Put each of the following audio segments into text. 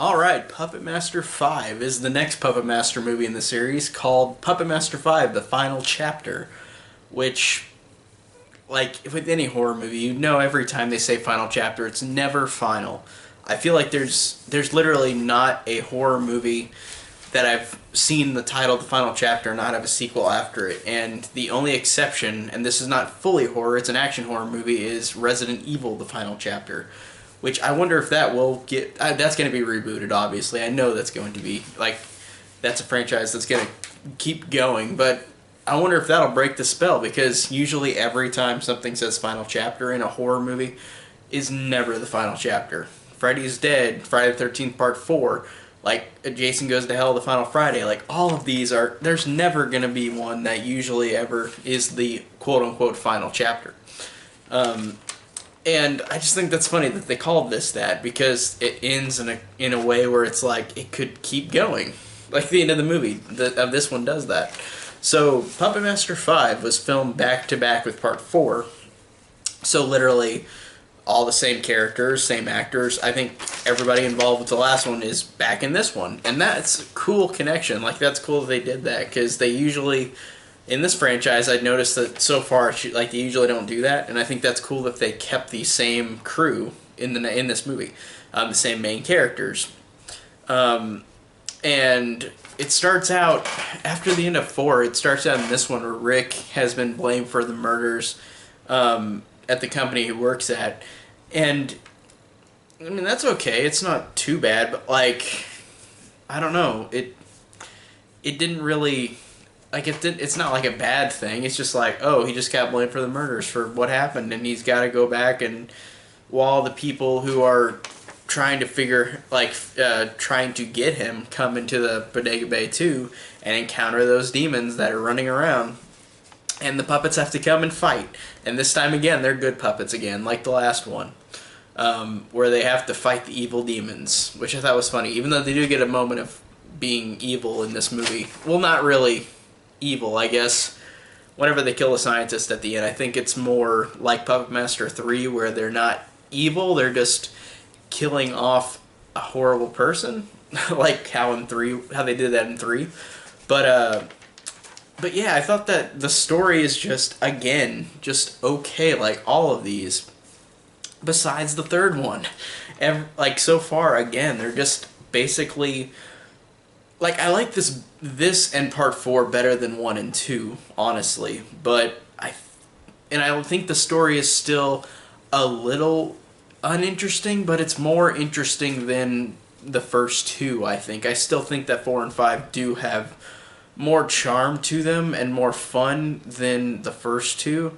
Alright, Puppet Master 5 is the next Puppet Master movie in the series called Puppet Master 5, The Final Chapter, which, like, with any horror movie, you know every time they say final chapter, it's never final. I feel like there's literally not a horror movie that I've seen the title The Final Chapter not have a sequel after it, and the only exception, and this is not fully horror, it's an action horror movie, is Resident Evil The Final Chapter, which I wonder if that will get... that's going to be rebooted, obviously. I know that's going to be, like, that's a franchise that's going to keep going, but I wonder if that'll break the spell, because usually every time something says final chapter in a horror movie is never the final chapter. Freddy's Dead, Friday the 13th Part 4, like, Jason Goes to Hell, The Final Friday, like, all of these are... there's never going to be one that usually ever is the quote-unquote final chapter. And I just think that's funny that they called this that, because it ends in a way where it's like it could keep going. Like the end of the movie of this one does that. So Puppet Master 5 was filmed back to back with Part 4. So literally all the same characters, same actors. I think everybody involved with the last one is back in this one. And that's a cool connection. Like, that's cool that they did that, because they usually... in this franchise, I'd noticed that so far, like, they usually don't do that, and I think that's cool that they kept the same crew in this movie, the same main characters. And it starts out, after the end of 4, it starts out in this one where Rick has been blamed for the murders at the company he works at, and, I mean, that's okay, it's not too bad, but, like, I don't know, it didn't really... like, it's not like a bad thing. It's just like, oh, he just got blamed for the murders for what happened, and he's got to go back, and while the people who are trying to trying to get him come into the Bodega Bay too and encounter those demons that are running around, and the puppets have to come and fight. And this time again, they're good puppets again, like the last one, where they have to fight the evil demons, which I thought was funny, even though they do get a moment of being evil in this movie. Well, not really evil, I guess. Whenever they kill a scientist at the end, I think it's more like Puppet Master 3, where they're not evil, they're just killing off a horrible person, like how they did that in 3. But yeah, I thought that the story is just, again, just okay, like all of these, besides the third one. Like, so far, again, they're just basically... like, I like this and Part 4 better than 1 and 2, honestly. But I think the story is still a little uninteresting, but it's more interesting than the first 2, I think. I still think that 4 and 5 do have more charm to them and more fun than the first 2.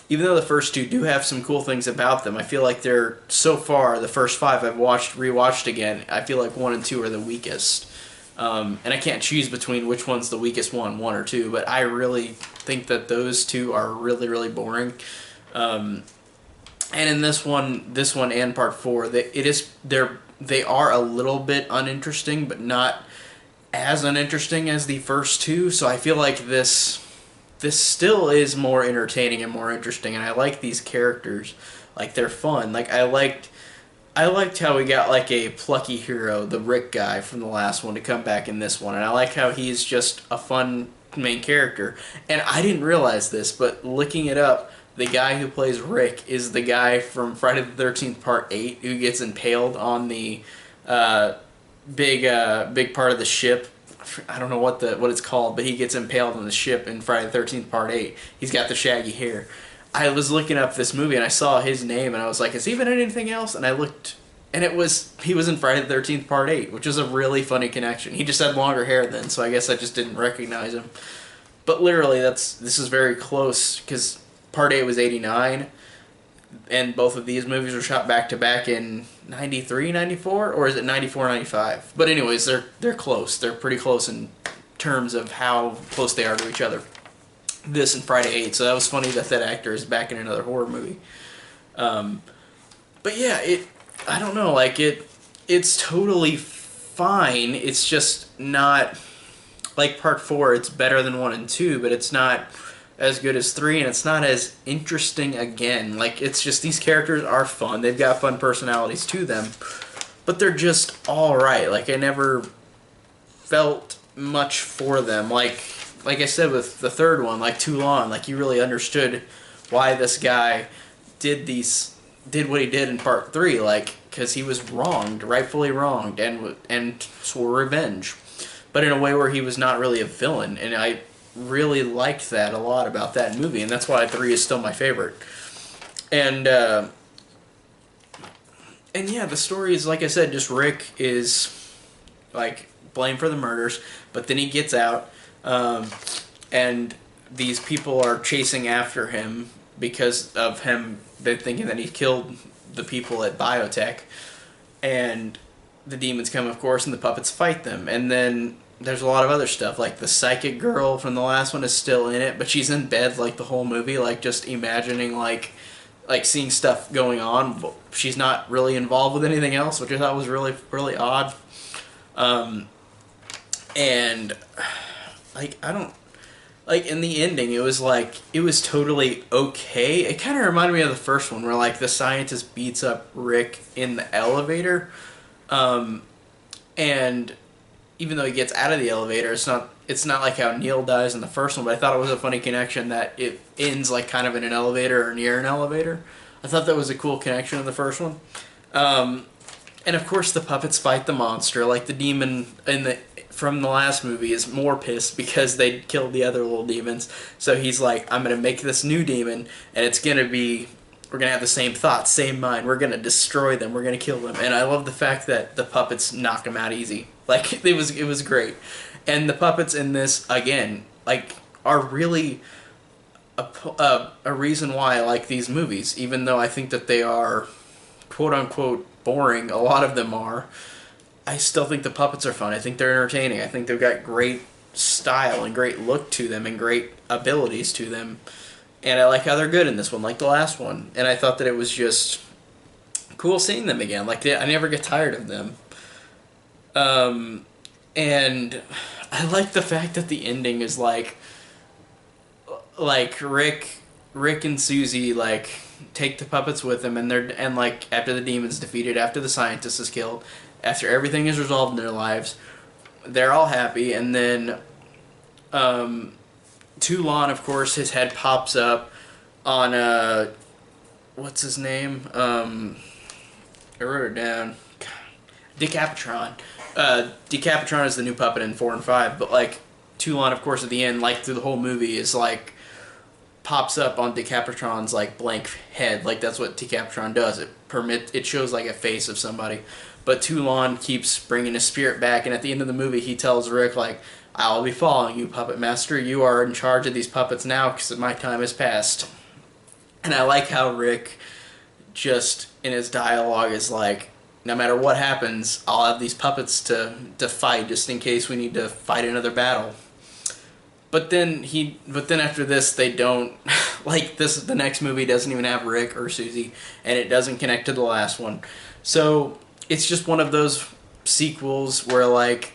Even though the first 2 do have some cool things about them, I feel like they're, so far, the first 5 I've rewatched again, I feel like 1 and 2 are the weakest. And I can't choose between which one's the weakest one or 2, but I really think that those 2 are really, really boring. And in this one and Part 4, they are a little bit uninteresting, but not as uninteresting as the first 2. So I feel like this still is more entertaining and more interesting, and I like these characters. Like, they're fun. Like, I liked how we got, like, a plucky hero, the Rick guy from the last one, to come back in this one. And I like how he's just a fun main character. And I didn't realize this, but looking it up, the guy who plays Rick is the guy from Friday the 13th Part 8 who gets impaled on the big part of the ship. I don't know what it's called, but he gets impaled on the ship in Friday the 13th Part 8. He's got the shaggy hair. I was looking up this movie and I saw his name and I was like, has he been in anything else? And I looked, and he was in Friday the 13th Part 8, which is a really funny connection. He just had longer hair then, so I guess I just didn't recognize him. But literally, this is very close, because Part 8 was 89, and both of these movies were shot back to back in 93, 94, or is it 94, 95? But anyways, they're close. They're pretty close in terms of how close they are to each other. This and Friday 8, so that was funny that actor is back in another horror movie. But yeah, I don't know, like, it's totally fine. It's just not, like Part 4, it's better than 1 and 2, but it's not as good as 3, and it's not as interesting again. Like, it's just, these characters are fun. They've got fun personalities to them. but they're just all right. Like, I never felt much for them. Like I said with the third one, like Toulon, like you really understood why this guy did what he did in part 3, like, because he was wronged, rightfully wronged, and swore revenge, but in a way where he was not really a villain, and I really liked that a lot about that movie, and that's why 3 is still my favorite. And yeah, the story is, like I said, just Rick is like blamed for the murders, but then he gets out, and these people are chasing after him because of him. They're thinking that he killed the people at Biotech, and the demons come, of course, and the puppets fight them. And then there's a lot of other stuff, like the psychic girl from the last one is still in it, but she's in bed like the whole movie, like just imagining like seeing stuff going on. She's not really involved with anything else, which I thought was really, really odd. And like, I don't, like, in the ending, it was totally okay. It kind of reminded me of the first one, where like the scientist beats up Rick in the elevator, and even though he gets out of the elevator, it's not like how Neil dies in the first one. But I thought it was a funny connection that it ends like kind of in an elevator or near an elevator. I thought that was a cool connection in the first one. And of course, the puppets fight the monster. Like, the demon from the last movie is more pissed because they killed the other little demons. So he's like, I'm going to make this new demon, and it's going to be, we're going to have the same thoughts, same mind. We're going to destroy them. We're going to kill them. And I love the fact that the puppets knock them out easy. Like, it was great. And the puppets in this, again, like, are really a reason why I like these movies. Even though I think that they are, quote-unquote, boring, a lot of them are, I still think the puppets are fun. I think they're entertaining. I think they've got great style and great look to them and great abilities to them. And I like how they're good in this one, like the last one. And I thought that it was just cool seeing them again. Like, I never get tired of them. And I like the fact that the ending is like Rick and Susie, like, take the puppets with them, and like, after the demon's defeated, after the scientist is killed, after everything is resolved in their lives, they're all happy. And then Toulon, of course, his head pops up on what's his name? I wrote it down. Decapitron. Decapitron is the new puppet in 4 and 5, but like, Toulon, of course, at the end, like through the whole movie, is like pops up on Decapitron's like blank head. Like, that's what Decapitron does. It shows like a face of somebody. But Toulon keeps bringing his spirit back, and at the end of the movie, he tells Rick, like, I'll be following you, Puppet Master. You are in charge of these puppets now because my time has passed. And I like how Rick, just in his dialogue, is like, no matter what happens, I'll have these puppets to fight just in case we need to fight another battle. But then after this, they don't, like, the next movie doesn't even have Rick or Susie, and it doesn't connect to the last one. So it's just one of those sequels where, like,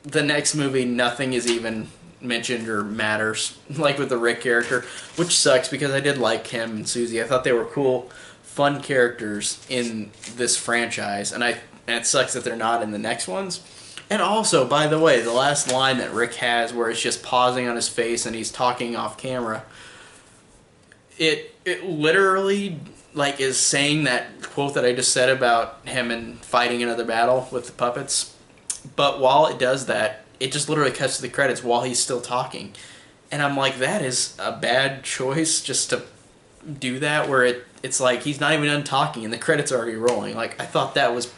the next movie, nothing is even mentioned or matters, like with the Rick character, which sucks because I did like him and Susie. I thought they were cool, fun characters in this franchise, and it sucks that they're not in the next ones. And also, by the way, the last line that Rick has, where it's just pausing on his face and he's talking off camera, it literally, like, is saying that quote that I just said about him and fighting another battle with the puppets. But while it does that, it just literally cuts to the credits while he's still talking. And I'm like, that is a bad choice, just to do that, where it's like he's not even done talking and the credits are already rolling. Like, I thought that was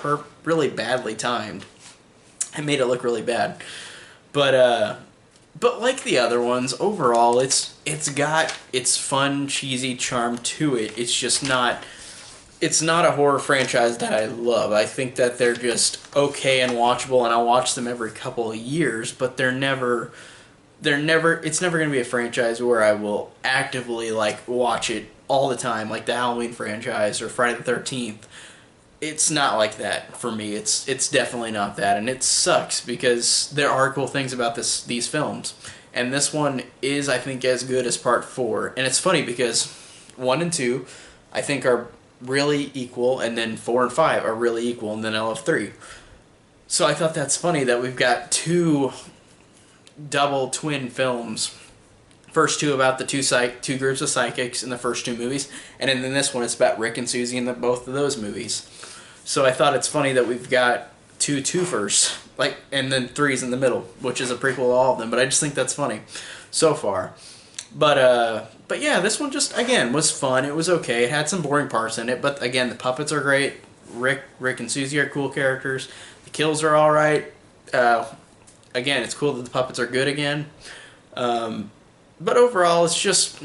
really badly timed. It made it look really bad. But like the other ones, overall, it's got its fun, cheesy charm to it. It's just not, it's not a horror franchise that I love. I think that they're just okay and watchable, and I'll watch them every couple of years, but it's never going to be a franchise where I will actively, like, watch it all the time, like the Halloween franchise or Friday the 13th. It's not like that for me. It's definitely not that, and it sucks because there are cool things about these films, and this one is, I think, as good as part 4. And it's funny because 1 and 2, I think, are really equal, and then 4 and 5 are really equal, and then LF3. So I thought that's funny that we've got two double twin films. First two about the two groups of psychics in the first two movies, and then in this one it's about Rick and Susie in both of those movies. So I thought it's funny that we've got two twofers, like, and then threes in the middle, which is a prequel to all of them. But I just think that's funny so far. But yeah, this one just, again, was fun. It was okay. It had some boring parts in it, but again, the puppets are great. Rick and Susie are cool characters. The kills are all right. Again, it's cool that the puppets are good again. But overall, it's just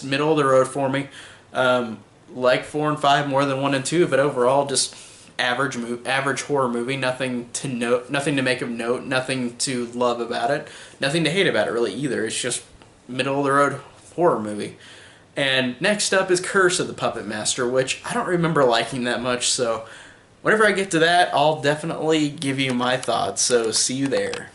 middle of the road for me. Like 4 and 5 more than 1 and 2, but overall, just average horror movie. Nothing to note, nothing to make of note, nothing to love about it, nothing to hate about it really either. It's just middle of the road horror movie. And next up is Curse of the Puppet Master, which I don't remember liking that much, so whenever I get to that, I'll definitely give you my thoughts, so see you there.